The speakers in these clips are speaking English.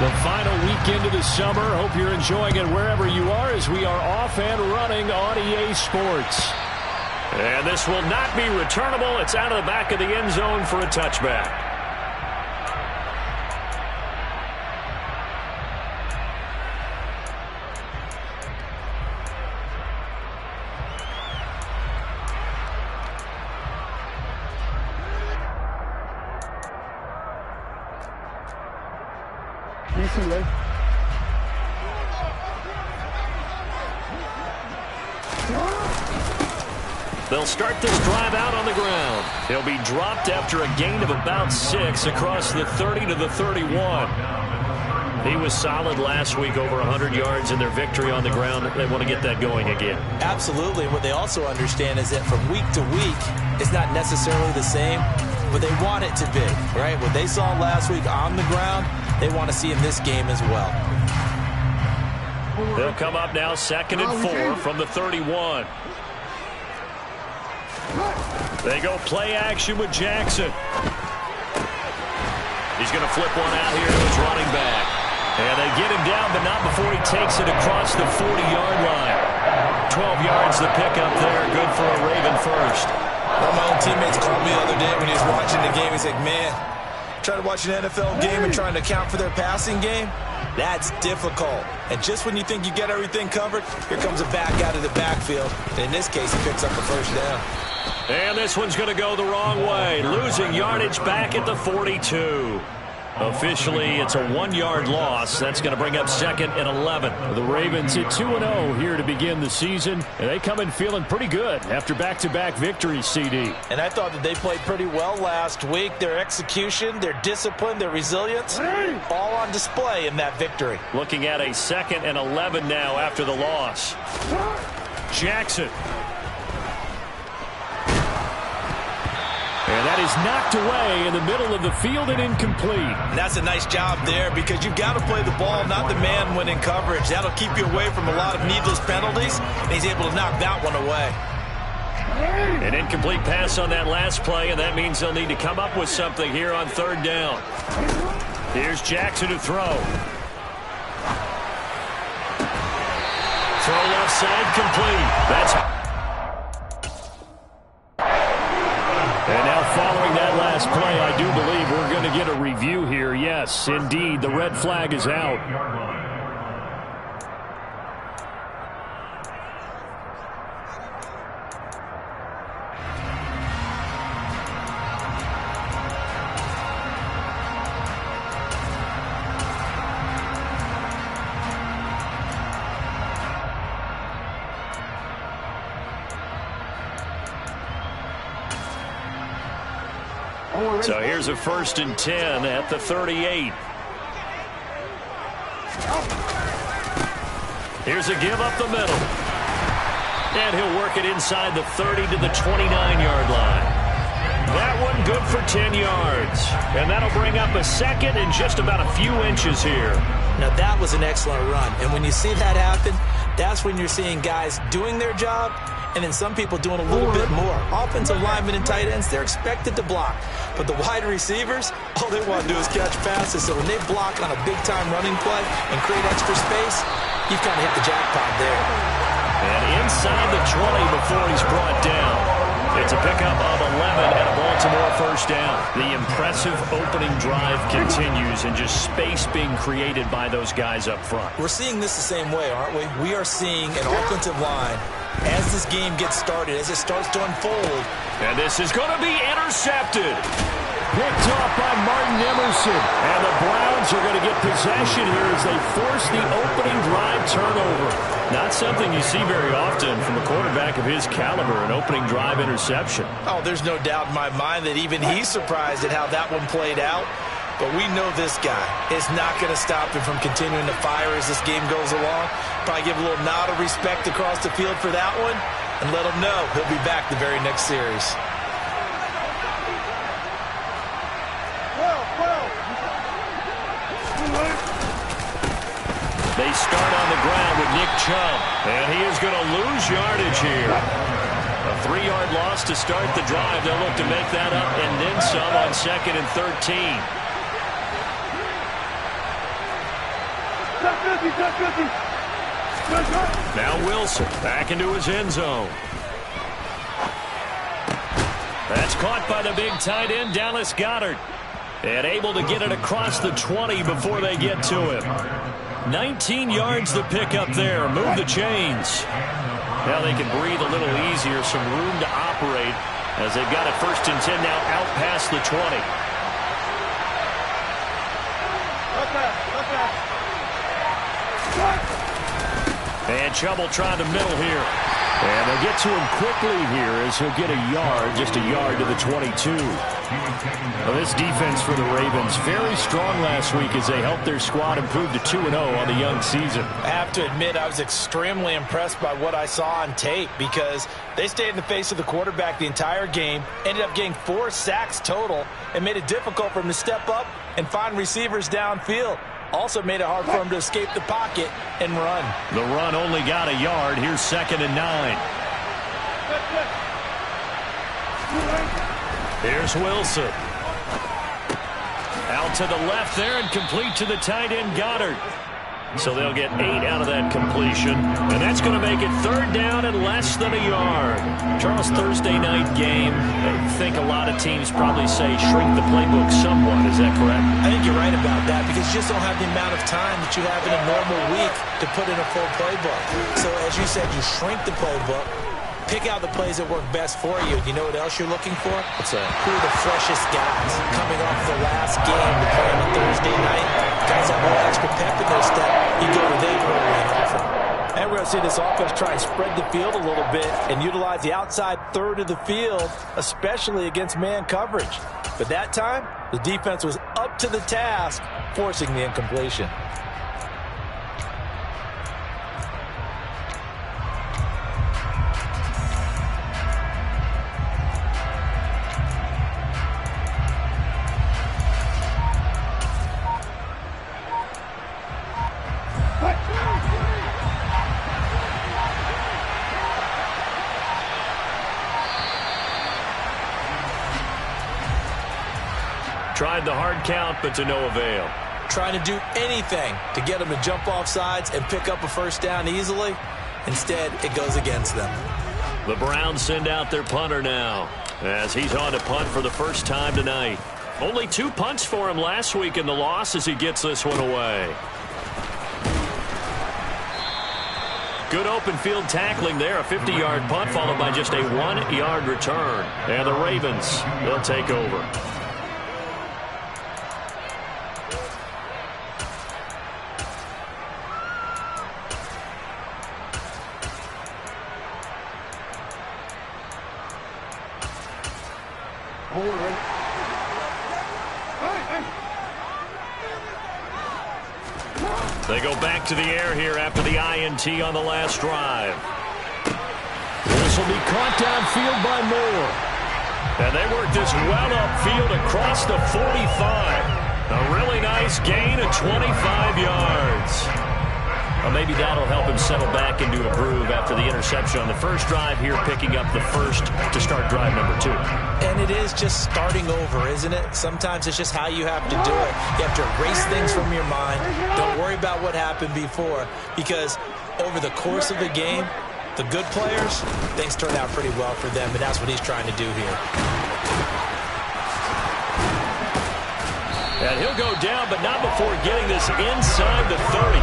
The final weekend of the summer. Hope you're enjoying it wherever you are as we are off and running on EA Sports. And this will not be returnable. It's out of the back of the end zone for a touchback. They'll start this drive out on the ground. He'll be dropped after a gain of about 6 across the 30 to the 31. He was solid last week, over 100 yards in their victory on the ground. They want to get that going again. Absolutely. What they also understand is that from week to week, it's not necessarily the same, but they want it to be, right? What they saw last week on the ground, they want to see in this game as well. They'll come up now 2nd and 4 from the 31. They go play action with Jackson. He's going to flip one out here to his running back. And they get him down, but not before he takes it across the 40-yard line. 12 yards the pickup there. Good for a Raven first. One of my own teammates called me the other day when he was watching the game. He's like, man, trying to watch an NFL game and trying to account for their passing game, that's difficult. And just when you think you get everything covered, here comes a back out of the backfield. And in this case, he picks up a first down. And this one's going to go the wrong way. Losing yardage back at the 42. Officially, it's a 1-yard loss. That's going to bring up 2nd and 11. The Ravens at 2-0 here to begin the season. And they come in feeling pretty good after back-to-back victories, CD. And I thought that they played pretty well last week. Their execution, their discipline, their resilience, all on display in that victory. Looking at a 2nd and 11 now after the loss. Jackson. And that is knocked away in the middle of the field and incomplete. And that's a nice job there because you've got to play the ball, not the man when in coverage. That'll keep you away from a lot of needless penalties, and he's able to knock that one away. An incomplete pass on that last play, and that means they'll need to come up with something here on 3rd down. Here's Jackson to throw. Throw left side complete. And now following that last play, I do believe we're going to get a review here. Yes, indeed, the red flag is out. So here's a 1st and 10 at the 38. Here's a give up the middle. And he'll work it inside the 30 to the 29-yard line. That one good for 10 yards. And that'll bring up a 2nd and just about a few inches here. Now that was an excellent run. And when you see that happen, that's when you're seeing guys doing their job and then some people doing a little bit more. Offensive linemen and tight ends, they're expected to block. But the wide receivers, all they want to do is catch passes. So when they block on a big-time running play and create extra space, you've kind of hit the jackpot there. And inside the 20 before he's brought down. It's a pickup of 11 and a Baltimore first down. The impressive opening drive continues and just space being created by those guys up front. We're seeing this the same way, aren't we? We are seeing an offensive line as this game gets started, as it starts to unfold. And this is going to be intercepted. Picked off by Martin Emerson. And the Browns are going to get possession here as they force the opening drive turnover. Not something you see very often from a quarterback of his caliber, an opening drive interception. Oh, there's no doubt in my mind that even he's surprised at how that one played out. But we know this guy is not going to stop him from continuing to fire as this game goes along. Probably give a little nod of respect across the field for that one and let him know he'll be back the very next series. They start on the ground with Nick Chubb, and he is going to lose yardage here. A 3-yard loss to start the drive. They'll look to make that up and then some on 2nd and 13. Now Wilson back into his end zone. That's caught by the big tight end, Dallas Goedert. And able to get it across the 20 before they get to him. 19 yards to pick up there. Move the chains. Now they can breathe a little easier. Some room to operate as they've got it 1st and 10 now out past the 20. And trouble trying to middle here. And they'll get to him quickly here as he'll get a yard, just a yard to the 22. Well, this defense for the Ravens, very strong last week as they helped their squad improve to 2-0 on the young season. I have to admit, I was extremely impressed by what I saw on tape because they stayed in the face of the quarterback the entire game, ended up getting 4 sacks total, and made it difficult for him to step up and find receivers downfield. Also made it hard for him to escape the pocket and run. The run only got a yard. Here's 2nd and 9. Here's Wilson. Out to the left there and complete to the tight end, Goedert. So they'll get 8 out of that completion. And that's going to make it 3rd down and less than a yard. Charles, Thursday night game, I think a lot of teams probably say shrink the playbook somewhat. Is that correct? I think you're right about that because you just don't have the amount of time that you have in a normal week to put in a full playbook. So as you said, you shrink the playbook, pick out the plays that work best for you. You know what else you're looking for? What's that? Who are the freshest guys coming off the last game to play on a Thursday night? Guys have a little extra pep in their step. You go to them early and often. And we're going to see this offense try and spread the field a little bit and utilize the outside third of the field, especially against man coverage. But that time, the defense was up to the task, forcing the incompletion. Tried the hard count, but to no avail. Trying to do anything to get them to jump off sides and pick up a 1st down easily. Instead, it goes against them. The Browns send out their punter now as he's on to punt for the first time tonight. Only 2 punts for him last week in the loss as he gets this one away. Good open field tackling there. A 50-yard punt followed by just a 1-yard return. And the Ravens, they'll take over. They go back to the air here after the INT on the last drive. This will be caught downfield by Moore. And they work this well upfield across the 45. A really nice gain of 25 yards. Well, maybe that'll help him settle back into a groove after the interception on the first drive here, picking up the first to start drive number 2. And it is just starting over, isn't it? Sometimes it's just how you have to do it. You have to erase things from your mind. Don't worry about what happened before, because over the course of the game, the good players, things turn out pretty well for them, and that's what he's trying to do here. And he'll go down, but not before getting this inside the 30.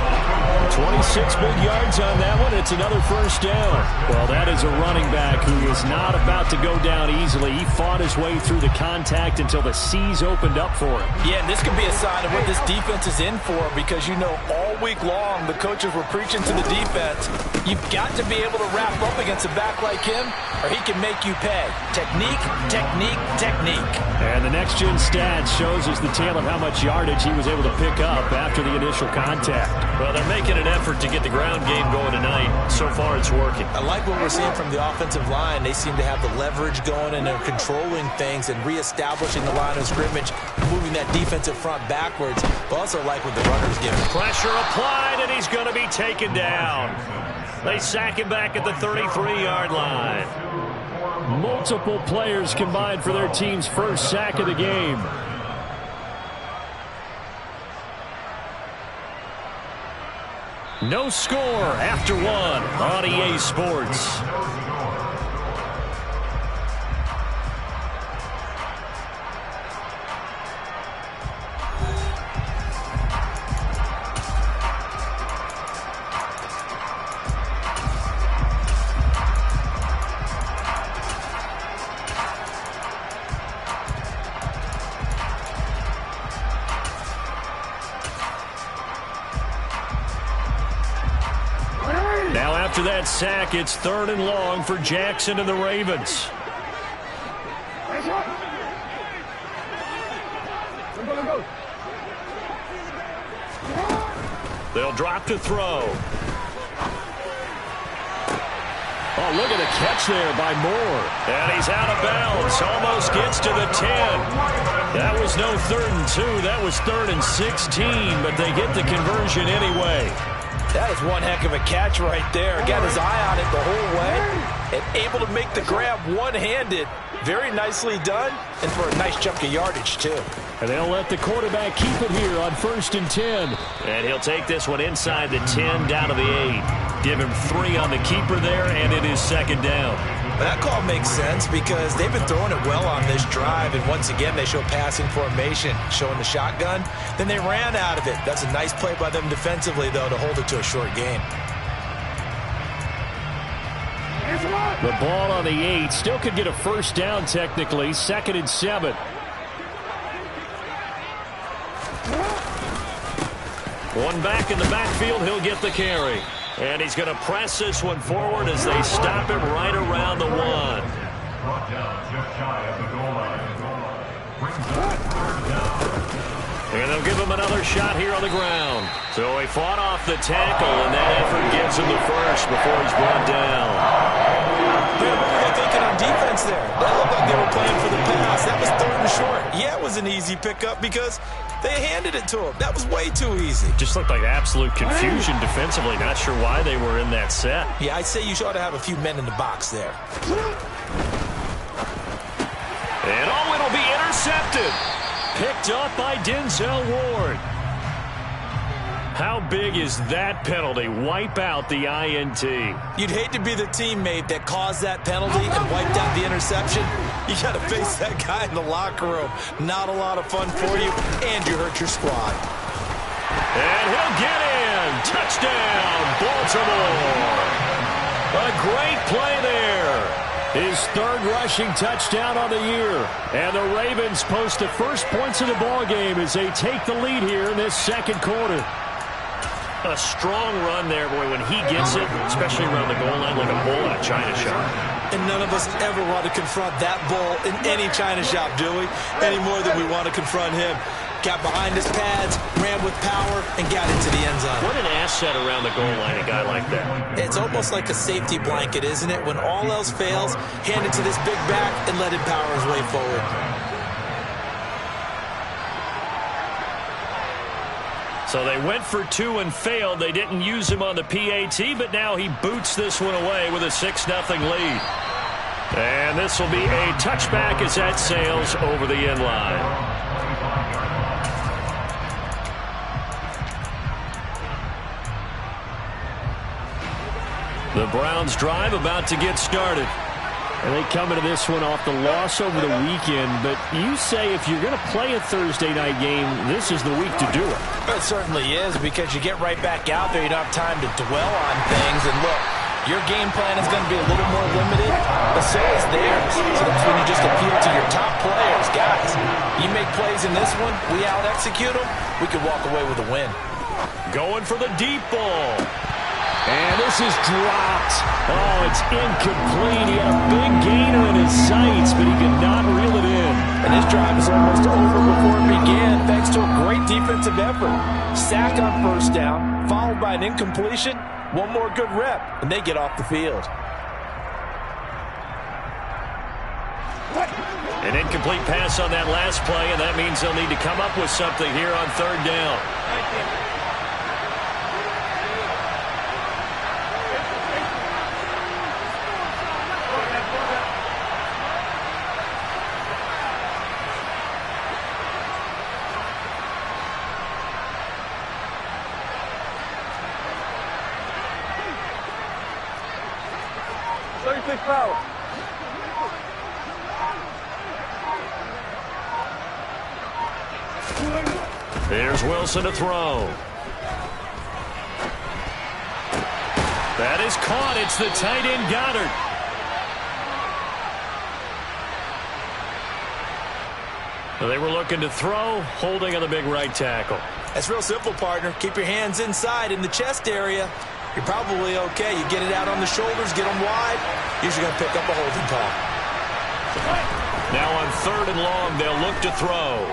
26 big yards on that one. It's another first down. Well, that is a running back who is not about to go down easily. He fought his way through the contact until the seas opened up for him. Yeah, and this could be a sign of what this defense is in for, because you know all week long the coaches were preaching to the defense. You've got to be able to wrap up against a back like him, or he can make you pay. Technique, technique, technique. And the next-gen stats shows us the tale of how much yardage he was able to pick up after the initial contact. Well, they're making an effort to get the ground game going tonight. So far, it's working. I like what we're seeing from the offensive line. They seem to have the leverage going, and they're controlling things and reestablishing the line of scrimmage, moving that defensive front backwards. But also like what the runner's giving. Pressure applied, and he's going to be taken down. They sack him back at the 33-yard line. Multiple players combined for their team's first sack of the game. No score after one on EA Sports. Now after that sack, it's 3rd and long for Jackson and the Ravens. They'll drop to throw. Oh, look at the catch there by Moore. And he's out of bounds. Almost gets to the 10. That was no 3rd and 2. That was 3rd and 16, but they get the conversion anyway. That is one heck of a catch right there. Got his eye on it the whole way and able to make the grab one-handed. Very nicely done, and for a nice chunk of yardage, too. And they'll let the quarterback keep it here on 1st and 10. And he'll take this one inside the 10 down to the 8. Give him 3 on the keeper there, and it is 2nd down. That call makes sense because they've been throwing it well on this drive, and once again they show passing formation, showing the shotgun. Then they ran out of it. That's a nice play by them defensively, though, to hold it to a short game. The ball on the 8. Still could get a 1st down technically. 2nd and 7. One back in the backfield. He'll get the carry. And he's going to press this one forward as they stop him right around the 1. And they'll give him another shot here on the ground. So he fought off the tackle, and that effort gives him the 1st before he's brought down. What were they thinking on defense there? That looked like they were playing for the pass. That was 3rd and short. Yeah, it was an easy pickup because they handed it to him. That was way too easy. Just looked like absolute confusion defensively. Not sure why they were in that set. Yeah, I'd say you ought to have a few men in the box there. And it'll be intercepted. Picked up by Denzel Ward. How big is that penalty? Wipe out the INT. You'd hate to be the teammate that caused that penalty and wiped out the interception. You got to face that guy in the locker room. Not a lot of fun for you, and you hurt your squad. And he'll get in. Touchdown, Baltimore. A great play there. His 3rd rushing touchdown on the year. And the Ravens post the first points of the ballgame as they take the lead here in this 2nd quarter. A strong run there, boy, when he gets it, especially around the goal line like a bull in a china shop. And none of us ever want to confront that bull in any china shop, do we? Any more than we want to confront him. Got behind his pads, ran with power, and got into the end zone. What an asset around the goal line, a guy like that. It's almost like a safety blanket, isn't it? When all else fails, hand it to this big back and let him power his way forward. So they went for 2 and failed. They didn't use him on the PAT, but now he boots this one away with a 6-0 lead. And this will be a touchback as that sails over the end line. The Browns drive about to get started. And they come into this one off the loss over the weekend. But you say if you're going to play a Thursday night game, this is the week to do it. It certainly is, because you get right back out there. You don't have time to dwell on things. And look, your game plan is going to be a little more limited, but so is theirs. So that's when you just appeal to your top players. Guys, you make plays in this one, we out-execute them, we could walk away with a win. Going for the deep ball. And this is dropped. Oh, it's incomplete. He had a big gainer in his sights, but he could not reel it in. And his drive is almost over before it began, thanks to a great defensive effort. Sack on 1st down, followed by an incompletion. One more good rep, and they get off the field. An incomplete pass on that last play, and that means they'll need to come up with something here on 3rd down. Here's Wilson to throw. That is caught. It's the tight end Goddard. They were looking to throw, holding on the big right tackle. That's real simple, partner. Keep your hands inside in the chest area. You're probably okay. You get it out on the shoulders, get them wide. Usually going to pick up a holding call. Now on 3rd and long, they'll look to throw.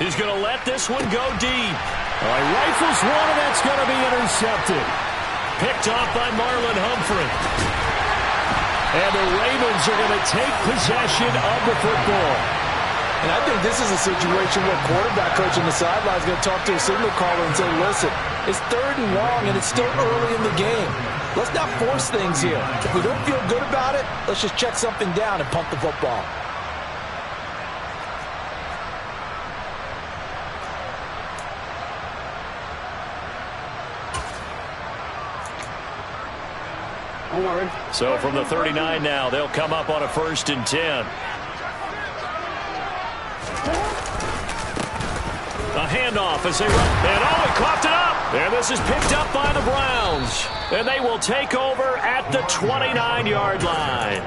He's going to let this one go deep. All right, rifles one, and that's going to be intercepted. Picked off by Marlon Humphrey. And the Ravens are going to take possession of the football. And I think this is a situation where quarterback coach on the sideline is going to talk to a signal caller and say, listen, it's 3rd and long, and it's still early in the game. Let's not force things here. If we don't feel good about it, let's just check something down and punt the football. So from the 39 now, they'll come up on a 1st and 10. A handoff as they run. And he coughed it up. And this is picked up by the Browns. And they will take over at the 29-yard line.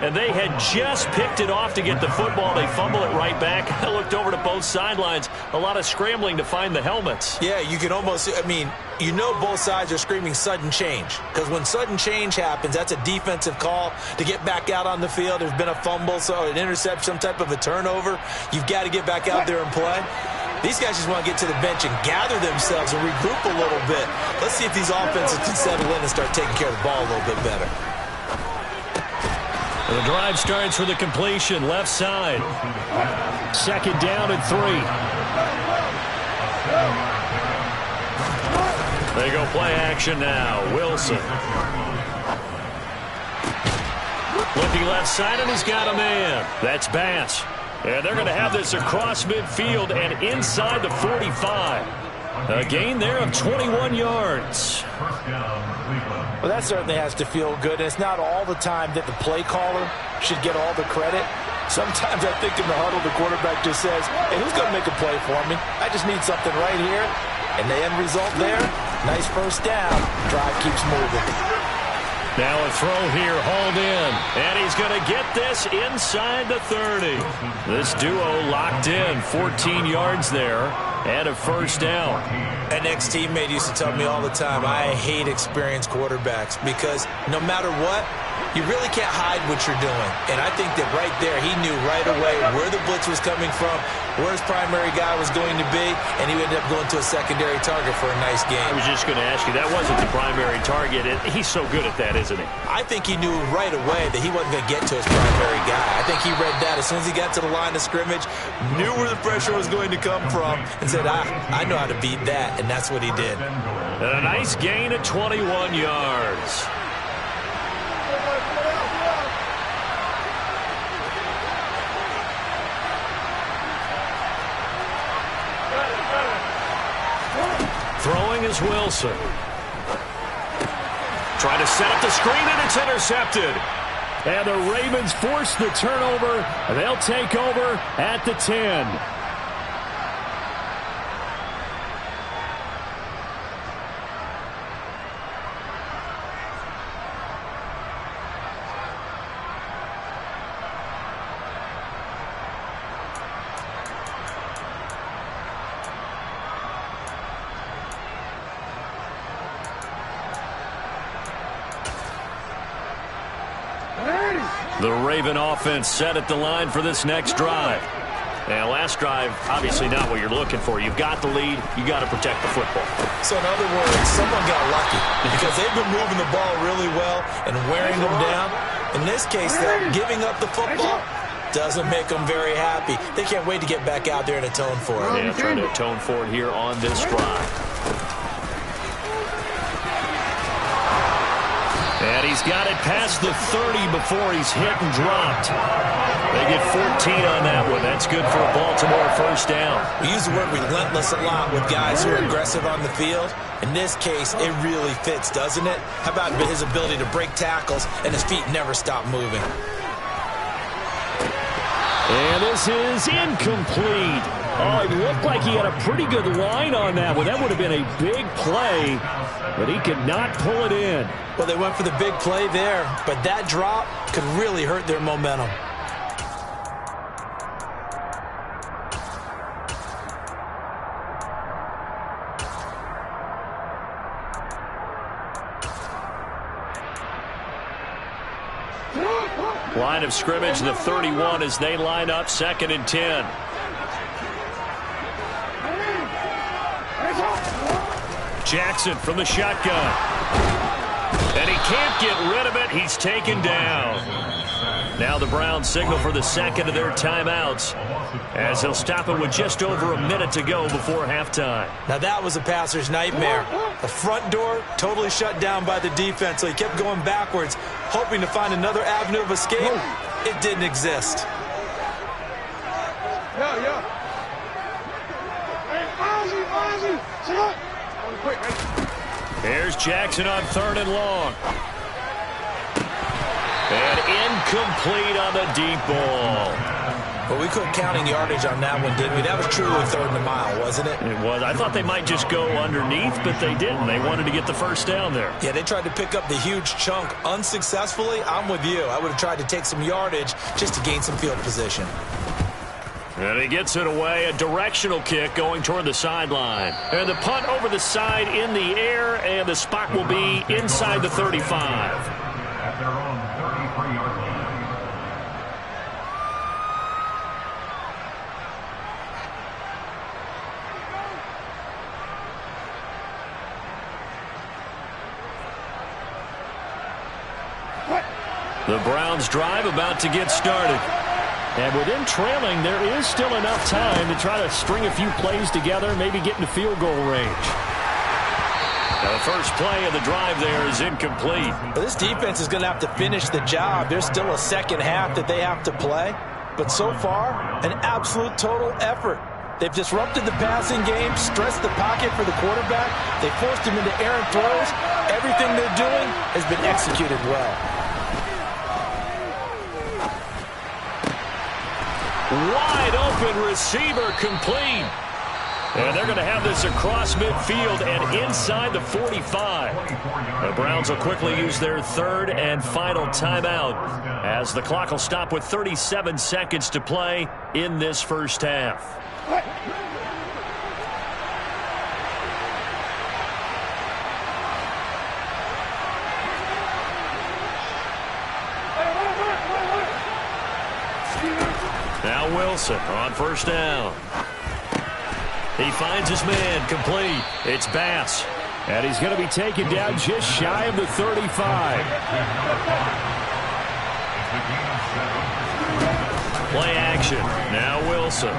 And they had just picked it off to get the football. They fumble it right back. I looked over to both sidelines. A lot of scrambling to find the helmets. Yeah, you can almost, you know both sides are screaming sudden change. Because when sudden change happens, that's a defensive call to get back out on the field. There's been a fumble, so an interception, some type of a turnover. You've got to get back out there and play. These guys just want to get to the bench and gather themselves and regroup a little bit. Let's see if these offenses can settle in and start taking care of the ball a little bit better. The drive starts with a completion, left side. 2nd down and 3. They go play action now. Wilson. Looking left side, and he's got a man. That's Bass. And they're going to have this across midfield and inside the 45. A gain there of 21 yards. Well, that certainly has to feel good. And it's not all the time that the play caller should get all the credit. Sometimes I think in the huddle, the quarterback just says, hey, who's going to make a play for me? I just need something right here. And the end result there, nice 1st down. Drive keeps moving. Now a throw here, hauled in. And he's going to get this inside the 30. This duo locked in, 14 yards there. And a 1st down. An ex-teammate used to tell me all the time, I hate experienced quarterbacks because no matter what, you really can't hide what you're doing. And I think that right there, he knew right away where the blitz was coming from, where his primary guy was going to be, and he ended up going to a secondary target for a nice game. I was just going to ask you, that wasn't the primary target. He's so good at that, isn't he? I think he knew right away that he wasn't going to get to his primary guy. I think he read that as soon as he got to the line of scrimmage, knew where the pressure was going to come from, and said, I know how to beat that, and that's what he did. And a nice gain of 21 yards. Throwing is Wilson. Trying to set up the screen, and it's intercepted. And the Ravens force the turnover. They'll take over at the 10. The Raven offense set at the line for this next drive. And last drive, obviously not what you're looking for. You've got the lead. You got to protect the football. So in other words, someone got lucky because they've been moving the ball really well and wearing them down. In this case, though, giving up the football doesn't make them very happy. They can't wait to get back out there and atone for it. Yeah, trying to atone for it here on this drive. And he's got it past the 30 before he's hit and dropped. They get 14 on that one. That's good for a ball Baltimore first down. We use the word relentless a lot with guys who are aggressive on the field. In this case, it really fits, doesn't it? How about his ability to break tackles and his feet never stop moving? And this is incomplete. Oh, it looked like he had a pretty good line on that one. That would have been a big play, but he could not pull it in. Well, they went for the big play there, but that drop could really hurt their momentum. Line of scrimmage, the 31 as they line up 2nd and 10. Jackson from the shotgun. And he can't get rid of it. He's taken down. Now the Browns signal for the second of their timeouts as he'll stop it with just over a minute to go before halftime. Now that was a passer's nightmare. The front door totally shut down by the defense, so he kept going backwards, hoping to find another avenue of escape. It didn't exist. Here's Jackson on 3rd and long. And incomplete on the deep ball. Well, we quit counting yardage on that one, didn't we? That was truly 3rd and a mile, wasn't it? It was. I thought they might just go underneath, but they didn't. They wanted to get the first down there. Yeah, they tried to pick up the huge chunk unsuccessfully. I'm with you. I would have tried to take some yardage just to gain some field position. And he gets it away, a directional kick going toward the sideline. And the punt over the side in the air, and the spot will be inside the 35. At their own 33-yard line. The Browns drive about to get started. And with them trailing, there is still enough time to try to string a few plays together, maybe get into field goal range. Now the first play of the drive there is incomplete. But this defense is going to have to finish the job. There's still a second half that they have to play. But so far, an absolute total effort. They've disrupted the passing game, stressed the pocket for the quarterback. They forced him into errant throws. Everything they're doing has been executed well. Wide open receiver complete. And they're going to have this across midfield and inside the 45. The Browns will quickly use their 3rd and final timeout as the clock will stop with 37 seconds to play in this first half. Now Wilson on first down. He finds his man complete. It's Bass. And he's going to be taken down just shy of the 35. Play action. Now Wilson.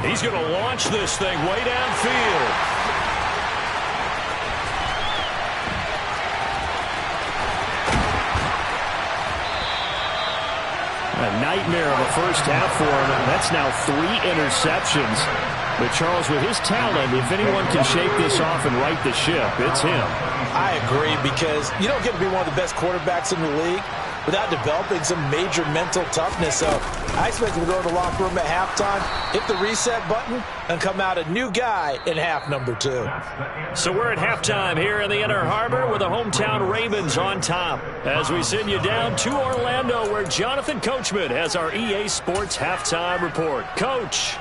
He's going to launch this thing way downfield. A nightmare of a first half for him, and that's now 3 interceptions. But Charles, with his talent, if anyone can shake this off and right the ship, it's him. I agree, because you don't get to be one of the best quarterbacks in the league without developing some major mental toughness. So I expect him to go to the locker room at halftime, hit the reset button, and come out a new guy in half number 2. So we're at halftime here in the Inner Harbor with the hometown Ravens on top as we send you down to Orlando where Jonathan Coachman has our EA Sports halftime report. Coach.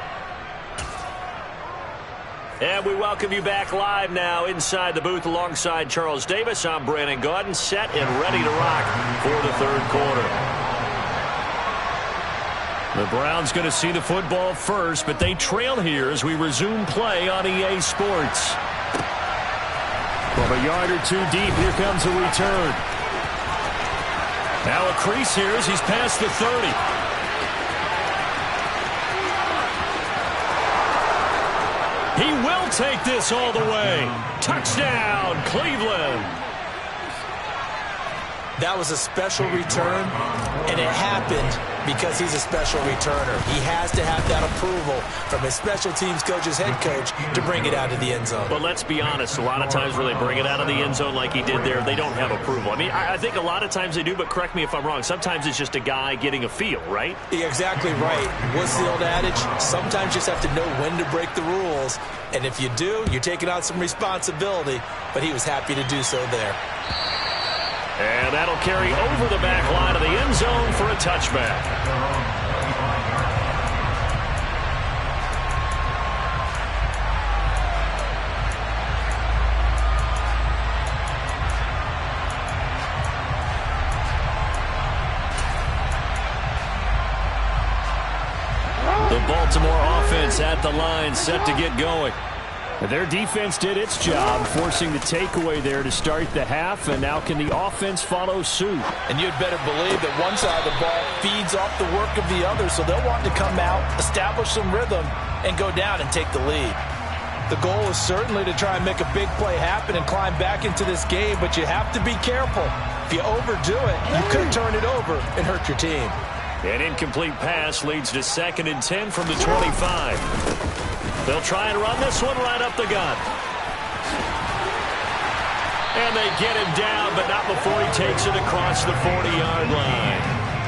And we welcome you back live now inside the booth alongside Charles Davis. I'm Brandon Gaudin, set and ready to rock for the 3rd quarter. The Browns going to see the football first, but they trail here as we resume play on EA Sports. From a yard or 2 deep, here comes a return. Now a crease here as he's past the 30. He will take this all the way. Touchdown, Cleveland. That was a special return. And it happened because he's a special returner. He has to have that approval from his special teams coach's head coach to bring it out of the end zone. But let's be honest, a lot of times where they bring it out of the end zone like he did there, they don't have approval. I mean, I think a lot of times they do, but correct me if I'm wrong. Sometimes it's just a guy getting a feel, right? You're exactly right. What's the old adage? Sometimes you just have to know when to break the rules. And if you do, you're taking on some responsibility. But he was happy to do so there. And that'll carry over the back line of the end zone for a touchback. The Baltimore offense at the line, set to get going. Their defense did its job, forcing the takeaway there to start the half, and now can the offense follow suit? And you'd better believe that one side of the ball feeds off the work of the other, so they'll want to come out, establish some rhythm, and go down and take the lead. The goal is certainly to try and make a big play happen and climb back into this game, but you have to be careful. If you overdo it, you could turn it over and hurt your team. An incomplete pass leads to 2nd and 10 from the 25. They'll try and run this one right up the gut. And they get him down, but not before he takes it across the 40-yard line.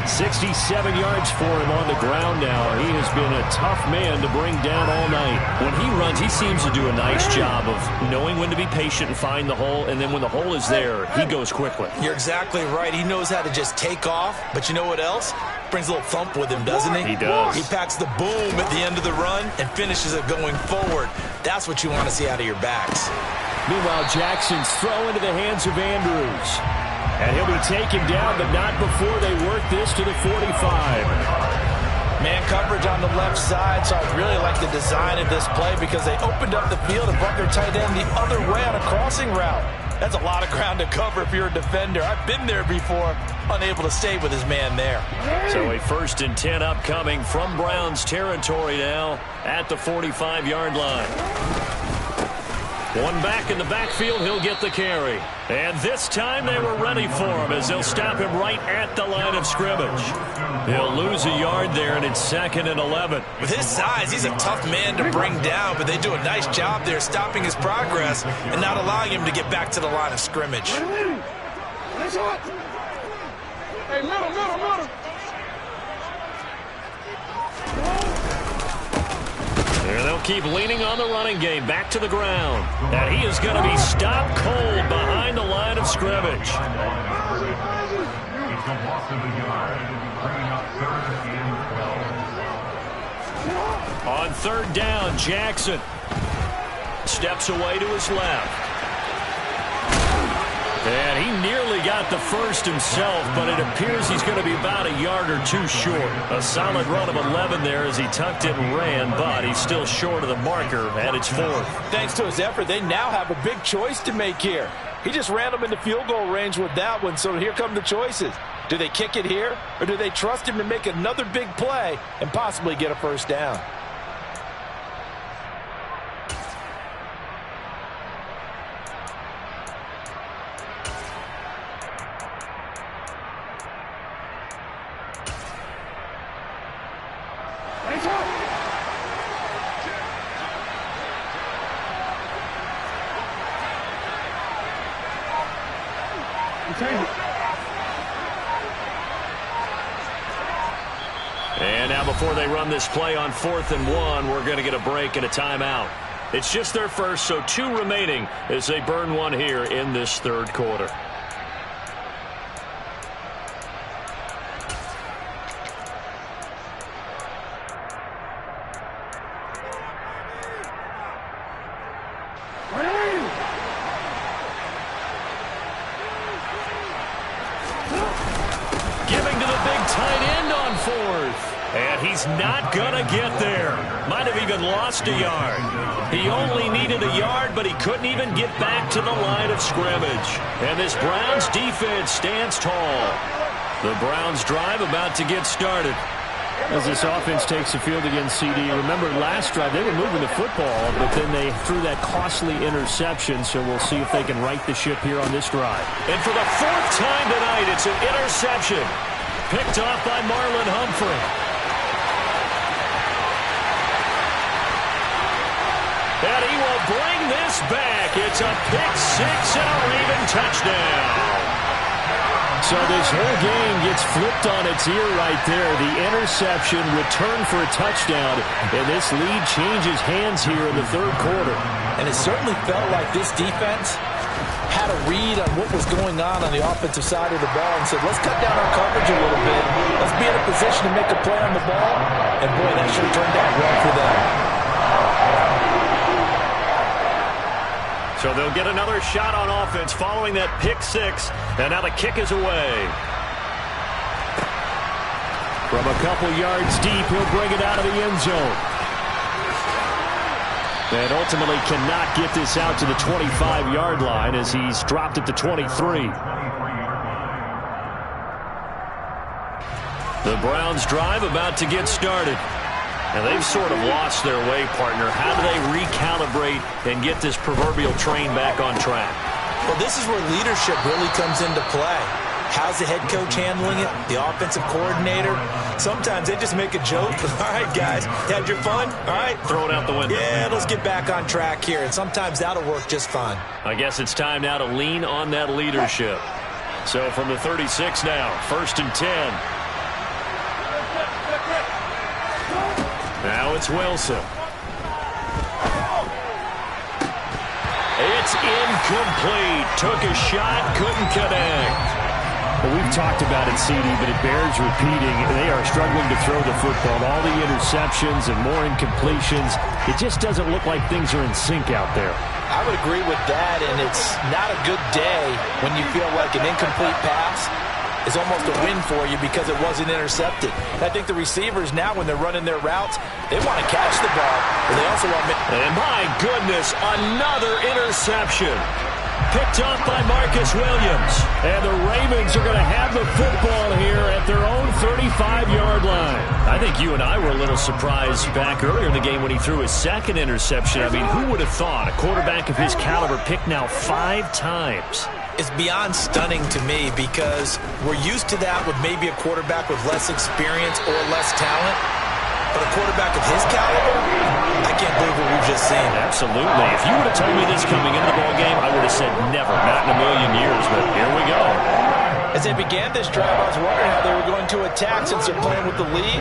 67 yards for him on the ground now. He has been a tough man to bring down all night. When he runs, he seems to do a nice job of knowing when to be patient and find the hole, and then when the hole is there, he goes quickly. You're exactly right. He knows how to just take off, but you know what else? Brings a little thump with him, doesn't he? He does. He packs the boom at the end of the run and finishes it going forward. That's what you want to see out of your backs. Meanwhile, Jackson's throw into the hands of Andrews. And he'll be taken down, but not before they work this to the 45. Man coverage on the left side, so I really like the design of this play because they opened up the field and brought their tight end the other way on a crossing route. That's a lot of ground to cover if you're a defender. I've been there before, unable to stay with his man there. So a 1st and 10 upcoming from Browns territory now at the 45-yard line. One back in the backfield, he'll get the carry. And this time they were ready for him as they'll stop him right at the line of scrimmage. He'll lose a yard there, and it's 2nd and 11. With his size, he's a tough man to bring down, but they do a nice job there stopping his progress and not allowing him to get back to the line of scrimmage. Hey, middle. There they'll keep leaning on the running game, back to the ground. And he is going to be stopped cold behind the line of scrimmage. It's a loss of a yard, bringing up 3rd and 12. On 3rd down, Jackson steps away to his left. And he nearly got the first himself, but it appears he's going to be about a yard or two short. A solid run of 11 there as he tucked it and ran, but he's still short of the marker, and it's 4th. Thanks to his effort, they now have a big choice to make here. He just ran them into field goal range with that one, so here come the choices. Do they kick it here, or do they trust him to make another big play and possibly get a first down? And now before they run this play on 4th and 1, we're going to get a break and a timeout. It's just their first, so 2 remaining as they burn one here in this 3rd quarter. Giving to the big tight end on 4th. And he's not going to get there. Might have even lost a yard. He only needed a yard, but he couldn't even get back to the line of scrimmage. And this Browns defense stands tall. The Browns drive about to get started. As this offense takes the field against CD, remember last drive they were moving the football, but then they threw that costly interception, so we'll see if they can right the ship here on this drive. And for the 4th time tonight, it's an interception. picked off by Marlon Humphrey. And he will bring this back. It's a pick six and a Raven touchdown. So this whole game gets flipped on its ear right there. The interception, return for a touchdown, and this lead changes hands here in the third quarter. And it certainly felt like this defense had a read on what was going on the offensive side of the ball and said, let's cut down our coverage a little bit. Let's be in a position to make a play on the ball. And, boy, that sure turned out well for them. So they'll get another shot on offense following that pick six. And now the kick is away. From a couple yards deep, he'll bring it out of the end zone. And ultimately cannot get this out to the 25-yard line as he's dropped at the 23. The Browns drive about to get started. And they've sort of lost their way, partner. How do they recalibrate and get this proverbial train back on track? Well, this is where leadership really comes into play. How's the head coach handling it? The offensive coordinator? Sometimes they just make a joke. All right, guys, had your fun? All right. Throw it out the window. Yeah, let's get back on track here. And sometimes that'll work just fine. I guess it's time now to lean on that leadership. So from the 36 now, 1st and 10. Now it's Wilson. It's incomplete. Took a shot, couldn't connect. Well, we've talked about it, CD, but it bears repeating. They are struggling to throw the football. All the interceptions and more incompletions. It just doesn't look like things are in sync out there. I would agree with that, and it's not a good day when you feel like an incomplete pass is almost a win for you because it wasn't intercepted. And I think the receivers now, when they're running their routes, they want to catch the ball, but they also want to... And my goodness, another interception. Picked off by Marcus Williams. And the Ravens are going to have the football here at their own 35-yard line. I think you and I were a little surprised back earlier in the game when he threw his second interception. I mean, who would have thought a quarterback of his caliber picked now 5 times? It's beyond stunning to me because we're used to that with maybe a quarterback with less experience or less talent. But a quarterback of his caliber, I can't believe what we've just seen. Absolutely. If you would have told me this coming into the ball game, I would have said never, not in a million years. But here we go. As they began this drive, I was wondering how they were going to attack since they're playing with the lead.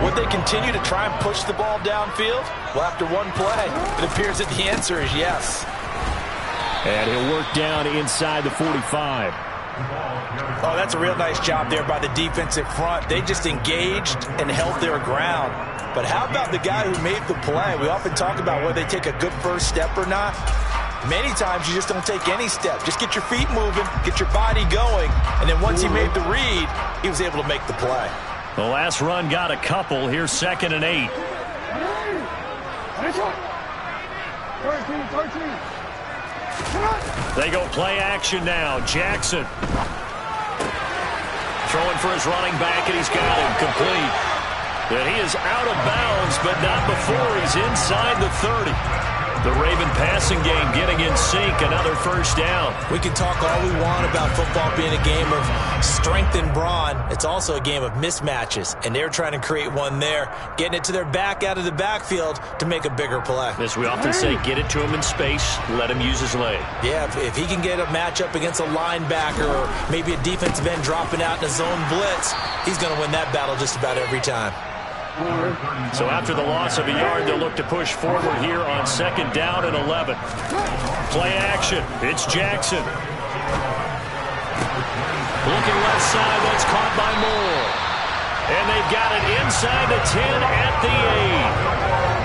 Would they continue to try and push the ball downfield? Well, after one play, it appears that the answer is yes. And he'll work down inside the 45. Oh, that's a real nice job there by the defensive front. They just engaged and held their ground. But how about the guy who made the play? We often talk about whether they take a good first step or not. Many times you just don't take any step. Just get your feet moving, get your body going, and then once he made the read, he was able to make the play. The last run got a couple. Here's 2nd and 8. 13. They go play action now. Jackson throwing for his running back, and he's got him complete. And he is out of bounds, but not before he's inside the 30. The Raven passing game getting in sync, another first down. We can talk all we want about football being a game of strength and brawn. It's also a game of mismatches, and they're trying to create one there, getting it to their back out of the backfield to make a bigger play. As we often say, get it to him in space, let him use his leg. Yeah, if he can get a matchup against a linebacker or maybe a defensive end dropping out in a zone blitz, he's going to win that battle just about every time. So after the loss of a yard, they'll look to push forward here on 2nd down and 11. Play action. It's Jackson. Looking left side. That's caught by Moore. And they've got it inside the 10 at the 8.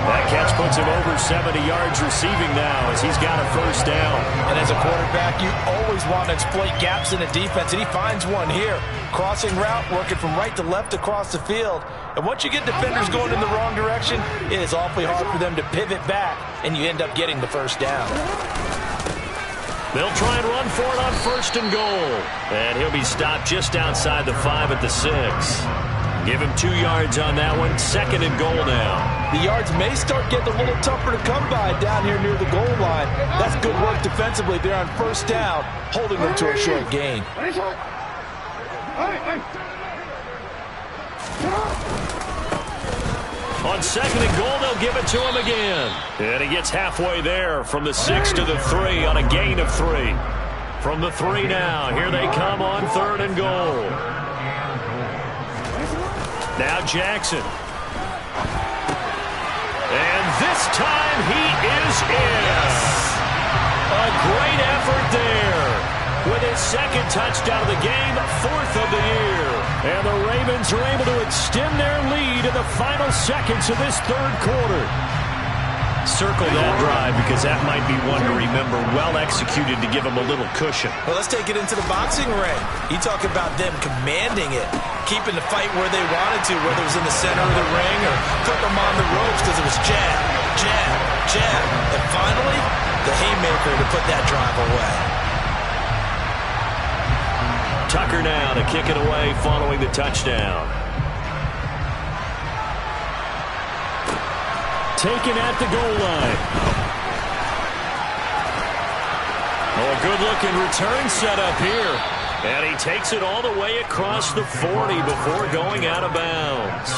That catch puts him over 70 yards receiving now as he's got a first down. And as a quarterback, you always want to exploit gaps in the defense, and he finds one here. Crossing route, working from right to left across the field. And once you get defenders going in the wrong direction, it is awfully hard for them to pivot back, and you end up getting the first down. They'll try and run for it on 1st and goal. And he'll be stopped just outside the 5 at the 6. Give him 2 yards on that one. 2nd and goal now. The yards may start getting a little tougher to come by down here near the goal line. That's good work defensively there on 1st down, holding them to a short gain. On 2nd and goal, they'll give it to him again. And he gets halfway there from the 6 to the 3 on a gain of 3. From the 3 now, here they come on 3rd and goal. Now Jackson. And this time he is in. A great effort there. With his 2nd touchdown of the game, 4th of the year. And the Ravens are able to extend their lead in the final seconds of this 3rd quarter. Circle that drive because that might be one to remember. Well executed to give them a little cushion. Well, let's take it into the boxing ring. You talk about them commanding it, keeping the fight where they wanted to, whether it was in the center of the ring or put them on the ropes because it was jab, jab, jab. And finally, the haymaker to put that drive away. Tucker now to kick it away following the touchdown. Taken at the goal line. Oh, a good-looking return setup here. And he takes it all the way across the 40 before going out of bounds.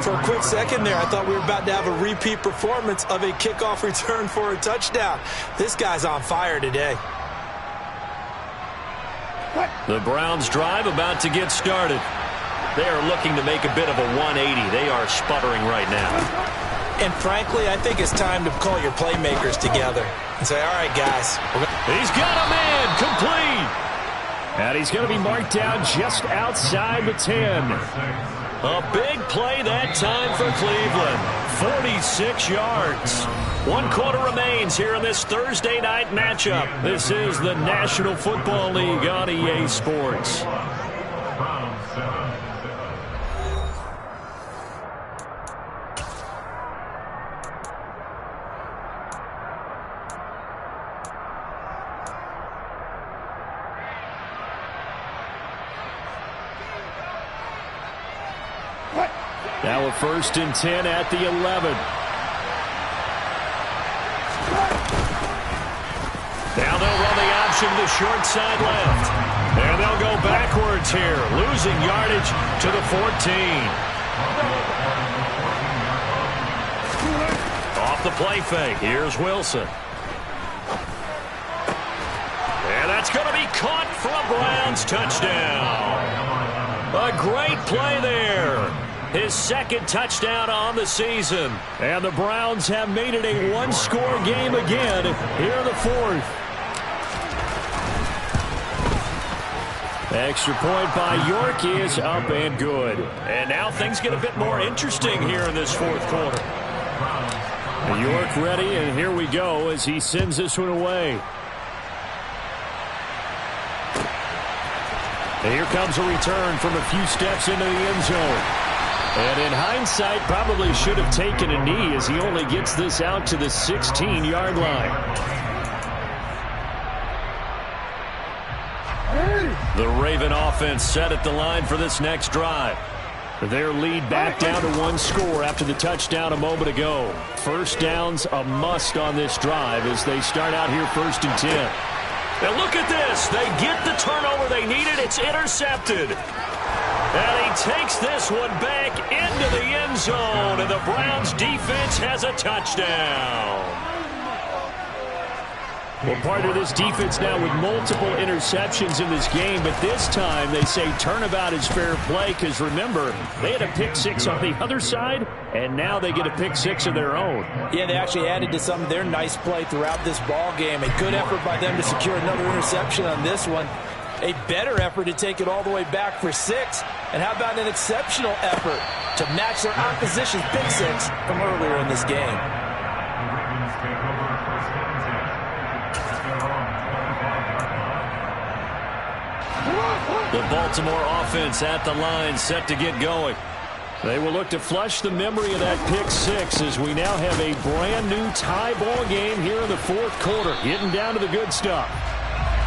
For a quick second there, I thought we were about to have a repeat performance of a kickoff return for a touchdown. This guy's on fire today. The Browns drive about to get started. They are looking to make a bit of a 180. They are sputtering right now. And frankly, I think it's time to call your playmakers together and say, all right, guys. He's got a man complete. And he's going to be marked down just outside the 10. A big play that time for Cleveland. 46 yards. 1 quarter remains here in this Thursday night matchup. This is the National Football League on EA Sports. Now a 1st and 10 at the 11. Now they'll run the option to the short side left. And they'll go backwards here, losing yardage to the 14. Off the play fake, here's Wilson. And that's going to be caught for a Browns touchdown. A great play there. His 2nd touchdown on the season. And the Browns have made it a 1-score game again here in the 4th. Extra point by York is up and good. And now things get a bit more interesting here in this 4th quarter. York ready, and here we go as he sends this one away. And here comes a return from a few steps into the end zone. And in hindsight, probably should have taken a knee as he only gets this out to the 16-yard line. The Raven offense set at the line for this next drive. Their lead back down to 1 score after the touchdown a moment ago. 1st down's a must on this drive as they start out here 1st and 10. Now look at this. They get the turnover they needed. It's intercepted. And he takes this one back into the end zone, and the Browns defense has a touchdown. Well, part of this defense now with multiple interceptions in this game, but this time they say turnabout is fair play because, remember, they had a pick 6 on the other side, and now they get a pick 6 of their own. Yeah, they actually added to some of their nice play throughout this ball game. A good effort by them to secure another interception on this one. A better effort to take it all the way back for 6. And how about an exceptional effort to match their opposition's pick 6 from earlier in this game? The Baltimore offense at the line, set to get going. They will look to flush the memory of that pick 6 as we now have a brand new tie ball game here in the 4th quarter, getting down to the good stuff.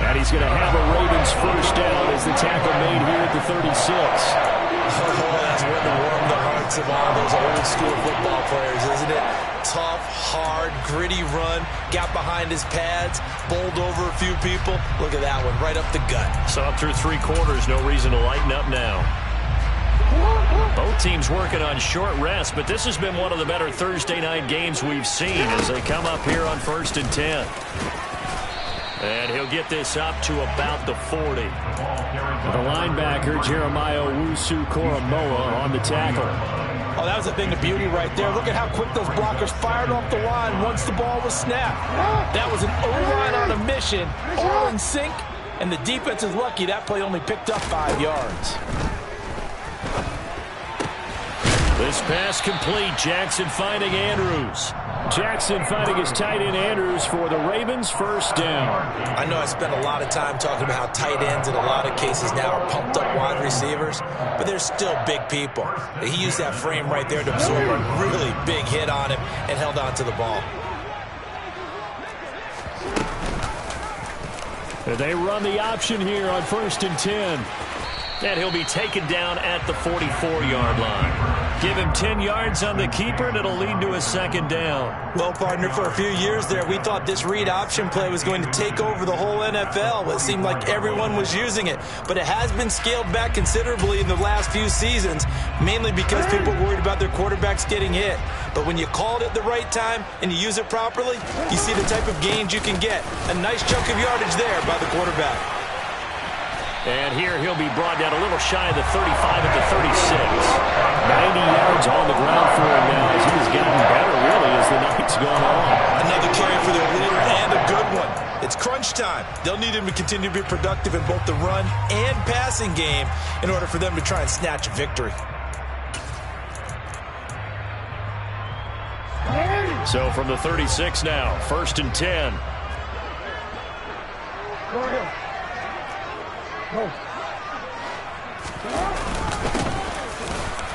And he's going to have a Ravens 1st down as the tackle made here at the 36. Oh, that's going to warm the hearts of all those old school football players, isn't it? Tough, hard, gritty run, got behind his pads, bowled over a few people. Look at that one, right up the gut. Saw it through 3 quarters, no reason to lighten up now. Both teams working on short rest, but this has been one of the better Thursday night games we've seen as they come up here on 1st and 10. And he'll get this up to about the 40. The linebacker, Jeremiah Owusu-Koramoah, on the tackle. Oh, that was a thing of beauty right there. Look at how quick those blockers fired off the line once the ball was snapped. That was an O-line on a mission, all in sync, and the defense is lucky that play only picked up 5 yards. This pass complete. Jackson finding Andrews. Jackson finding his tight end Andrews for the Ravens, first down. I know I spent a lot of time talking about how tight ends in a lot of cases now are pumped up wide receivers, but they're still big people. He used that frame right there to absorb a really big hit on him and held on to the ball. They run the option here on 1st and 10. And he'll be taken down at the 44-yard line. Give him 10 yards on the keeper, and it'll lead to a second down. Well, partner, for a few years there, we thought this read option play was going to take over the whole NFL. It seemed like everyone was using it. But it has been scaled back considerably in the last few seasons, mainly because people worried about their quarterbacks getting hit. But when you call it at the right time and you use it properly, you see the type of gains you can get. A nice chunk of yardage there by the quarterback. And here he'll be brought down a little shy of the 35 at the 36. 90 yards on the ground for him now as he has gotten better, really, as the night's gone on. Another carry for their leader and a good one. It's crunch time. They'll need him to continue to be productive in both the run and passing game in order for them to try and snatch a victory. So from the 36 now, 1st and 10.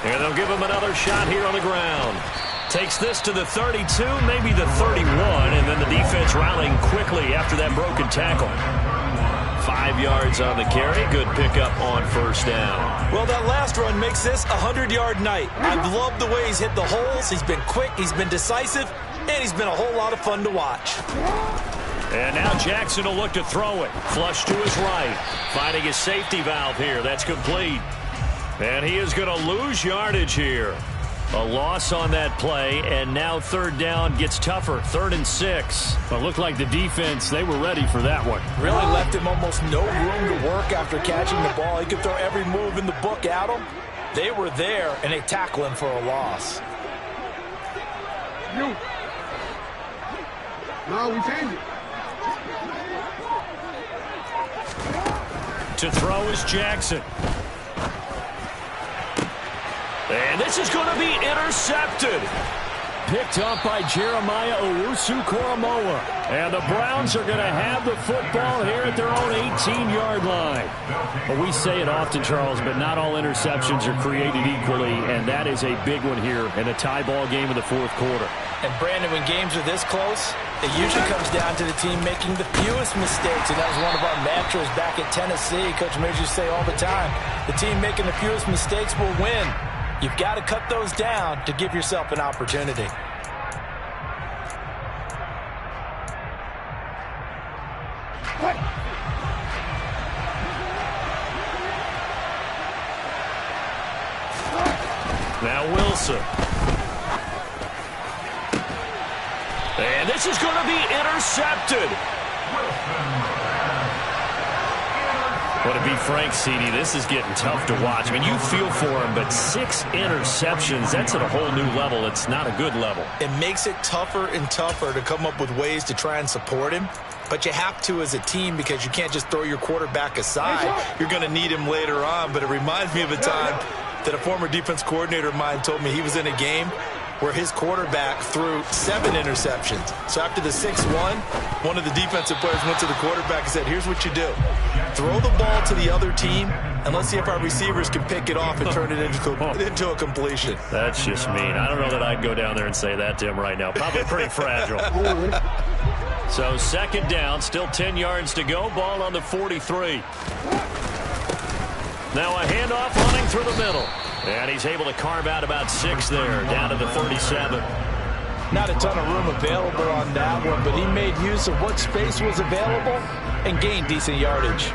And they'll give him another shot here on the ground. Takes this to the 32, maybe the 31, and then the defense rallying quickly after that broken tackle. 5 yards on the carry. Good pickup on first down. Well, that last run makes this a 100-yard night. I've loved the way he's hit the holes. He's been quick, he's been decisive, and he's been a whole lot of fun to watch. And now Jackson will look to throw it. Flush to his right. Finding his safety valve here. That's complete. And he is going to lose yardage here. A loss on that play, and now 3rd down gets tougher. 3rd and 6. But looked like the defense, they were ready for that one. Really left him almost no room to work after catching the ball. He could throw every move in the book at him. They were there, and they tackle him for a loss. No, we changed it. To throw is Jackson. And this is going to be intercepted. Picked up by Jeremiah Owusu-Koramoah. And the Browns are going to have the football here at their own 18-yard line. Well, we say it often, Charles, but not all interceptions are created equally, and that is a big one here in a tie ball game in the 4th quarter. And, Brandon, when games are this close, it usually comes down to the team making the fewest mistakes, and that was one of our mantras back at Tennessee. Coach Major used to say all the time, the team making the fewest mistakes will win. You've got to cut those down to give yourself an opportunity. Now Wilson. And this is going to be intercepted. Well, to be frank, CD, this is getting tough to watch. I mean, you feel for him, but 6 interceptions, that's at a whole new level. It's not a good level. It makes it tougher and tougher to come up with ways to try and support him. But you have to as a team because you can't just throw your quarterback aside. You're going to need him later on. But it reminds me of a time that a former defense coordinator of mine told me he was in a game where his quarterback threw 7 interceptions. So after the 6-1, one of the defensive players went to the quarterback and said, here's what you do. Throw the ball to the other team, and let's see if our receivers can pick it off and turn it into a completion. That's just mean. I don't know that I'd go down there and say that to him right now. Probably pretty fragile. So 2nd down, still 10 yards to go. Ball on the 43. Now a handoff running through the middle. And he's able to carve out about 6 there, down to the 37. Not a ton of room available on that one, but he made use of what space was available and gained decent yardage.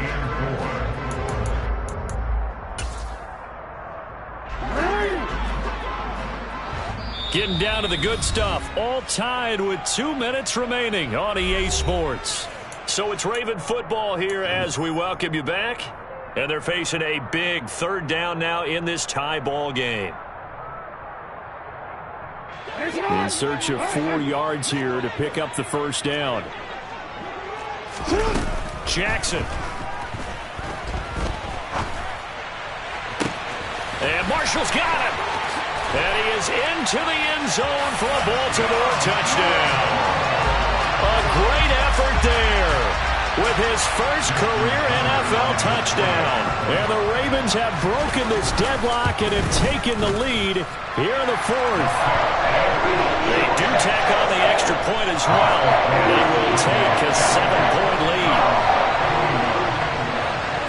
Getting down to the good stuff. All tied with 2 minutes remaining on EA Sports. So it's Raven football here as we welcome you back. And they're facing a big third down now in this tie ball game. In search of 4 yards here to pick up the first down. Jackson. And Marshall's got him. And he is into the end zone for a Baltimore touchdown. A great effort there with his first career NFL touchdown. And the Ravens have broken this deadlock and have taken the lead here in the fourth. They do tack on the extra point as well. They will take a 7-point lead.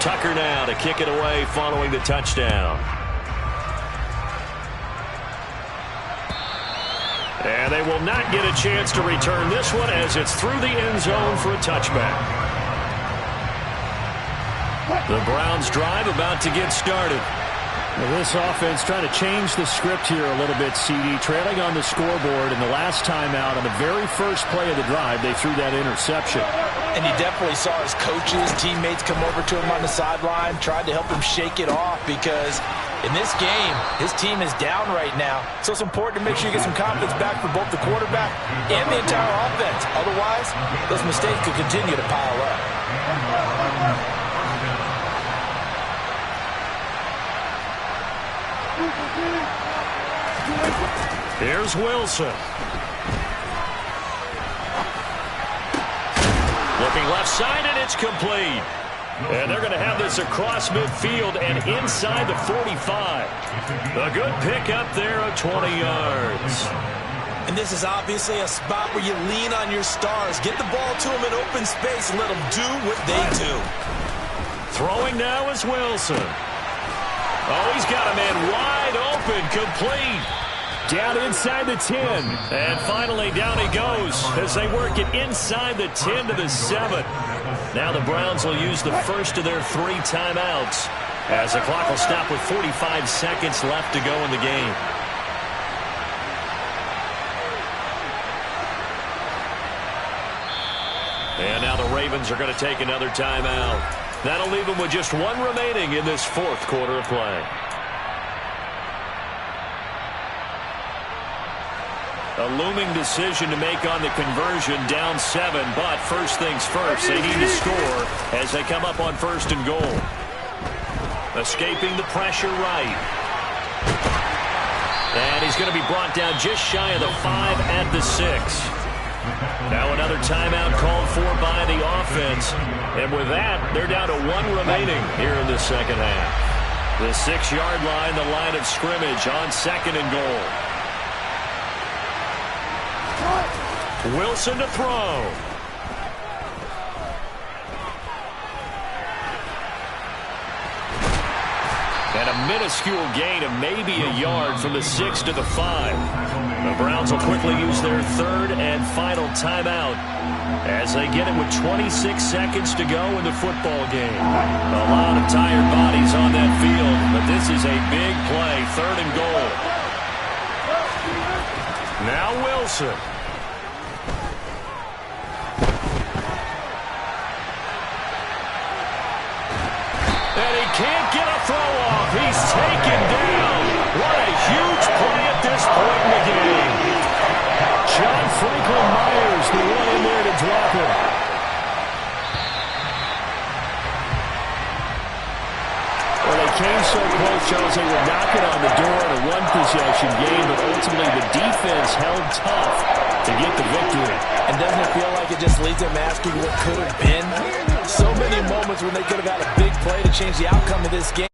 Tucker now to kick it away following the touchdown. And they will not get a chance to return this one as it's through the end zone for a touchback. The Browns drive about to get started. Well, this offense trying to change the script here a little bit, CD. Trailing on the scoreboard, and the last time out on the very first play of the drive, they threw that interception. And you definitely saw his coaches, teammates come over to him on the sideline, tried to help him shake it off because in this game, his team is down right now. So it's important to make sure you get some confidence back for both the quarterback and the entire offense. Otherwise, those mistakes could continue to pile up. Here's Wilson. Looking left side, and it's complete. And they're going to have this across midfield and inside the 45. A good pickup there of 20 yards. And this is obviously a spot where you lean on your stars. Get the ball to them in open space and let them do what they do. Throwing now is Wilson. Oh, he's got a man wide open, complete. Down inside the 10. And finally down he goes as they work it inside the 10 to the 7. Now the Browns will use the first of their 3 timeouts as the clock will stop with 45 seconds left to go in the game. And now the Ravens are going to take another timeout. That'll leave them with just 1 remaining in this 4th quarter of play. A looming decision to make on the conversion, down 7, but first things first, they need to score as they come up on 1st and goal. Escaping the pressure right. And he's going to be brought down just shy of the 5 at the 6. Now another timeout called for by the offense. And with that, they're down to 1 remaining here in the second half. The 6-yard line, the line of scrimmage on 2nd and goal. Wilson to throw. And a minuscule gain of maybe a yard from the 6 to the 5. The Browns will quickly use their 3rd and final timeout as they get it with 26 seconds to go in the football game. A lot of tired bodies on that field, but this is a big play, 3rd and goal. Now Wilson. And he can't get a throw off. He's taken down. What a huge play at this point in the game. John Franklin Myers, the one in there to drop him. Well, they came so close, Charles. They were knocking on the door in a 1-possession game, but ultimately the defense held tough to get the victory. And doesn't it feel like it just leaves them asking what could have been? So many moments when they could have had a big play to change the outcome of this game.